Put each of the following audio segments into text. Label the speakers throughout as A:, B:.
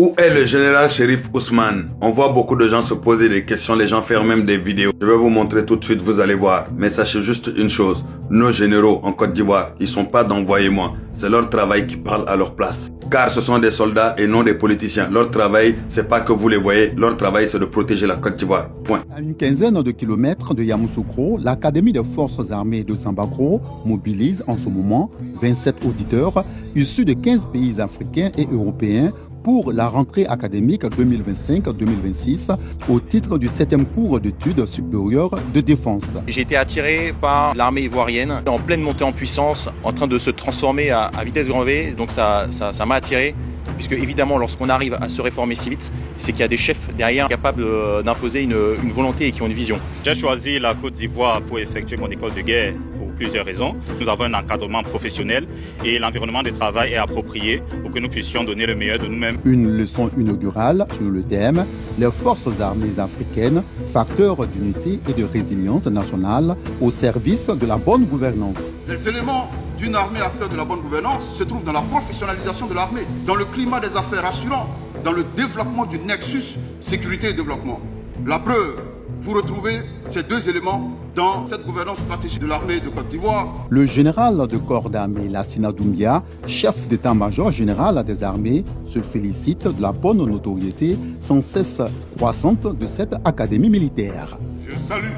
A: Où est le général Chérif Ousmane? On voit beaucoup de gens se poser des questions, les gens faire même des vidéos. Je vais vous montrer tout de suite, vous allez voir. Mais sachez juste une chose, nos généraux en Côte d'Ivoire, ils sont pas d'envoyez-moi. C'est leur travail qui parle à leur place. Car ce sont des soldats et non des politiciens. Leur travail, c'est pas que vous les voyez, leur travail c'est de protéger la Côte d'Ivoire. Point.
B: À une quinzaine de kilomètres de Yamoussoukro, l'Académie des forces armées de Sambakro mobilise en ce moment 27 auditeurs issus de 15 pays africains et européens pour la rentrée académique 2025-2026 au titre du 7e cours d'études supérieures de défense.
C: J'ai été attiré par l'armée ivoirienne en pleine montée en puissance, en train de se transformer à vitesse grand V, donc ça m'a attiré. Puisque évidemment, lorsqu'on arrive à se réformer si vite, c'est qu'il y a des chefs derrière capables d'imposer une volonté et qui ont une vision.
D: J'ai choisi la Côte d'Ivoire pour effectuer mon école de guerre pour plusieurs raisons. Nous avons un encadrement professionnel et l'environnement de travail est approprié pour que nous puissions donner le meilleur de nous-mêmes.
B: Une leçon inaugurale sur le thème « Les forces armées africaines, facteurs d'unité et de résilience nationale au service de la bonne gouvernance ».
E: Les éléments d'une armée acteur de la bonne gouvernance se trouvent dans la professionnalisation de l'armée, dans le climat des affaires rassurant, dans le développement du nexus sécurité et développement. La preuve, vous retrouvez ces deux éléments dans cette gouvernance stratégique de l'armée de Côte d'Ivoire.
B: Le général de corps d'armée Lassina Doumbia, chef d'état-major général des armées, se félicite de la bonne notoriété sans cesse croissante de cette académie militaire.
F: Je salue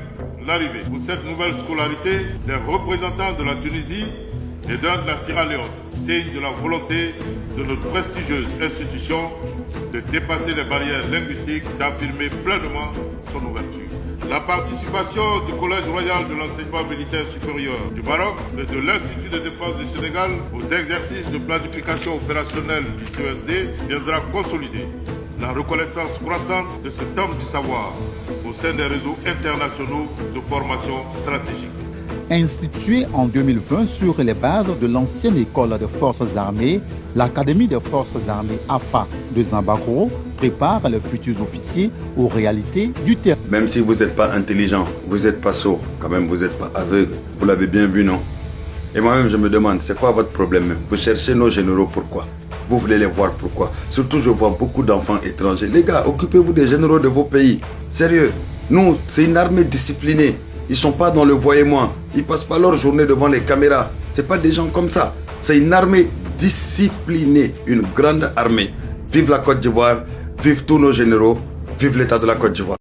F: l'arrivée pour cette nouvelle scolarité des représentants de la Tunisie et d'un de la Sierra Leone, signe de la volonté de notre prestigieuse institution de dépasser les barrières linguistiques, d'affirmer pleinement son ouverture. La participation du Collège royal de l'enseignement militaire supérieur du Maroc et de l'Institut de défense du Sénégal aux exercices de planification opérationnelle du CESD viendra consolider la reconnaissance croissante de cet homme du savoir au sein des réseaux internationaux de formation stratégique.
B: Instituée en 2020 sur les bases de l'ancienne école des forces armées, l'Académie des forces armées AFA de Sambakro prépare les futurs officiers aux réalités du terrain.
A: Même si vous n'êtes pas intelligent, vous n'êtes pas sourd, quand même vous n'êtes pas aveugle. Vous l'avez bien vu, non? Et moi-même je me demande, c'est quoi votre problème? Vous cherchez nos généraux, pourquoi? Vous voulez les voir, pourquoi? Surtout je vois beaucoup d'enfants étrangers. Les gars, occupez-vous des généraux de vos pays. Sérieux, nous, c'est une armée disciplinée. Ils sont pas dans le voyez-moi. Ils passent pas leur journée devant les caméras. C'est pas des gens comme ça. C'est une armée disciplinée, une grande armée. Vive la Côte d'Ivoire, vive tous nos généraux, vive l'État de la Côte d'Ivoire.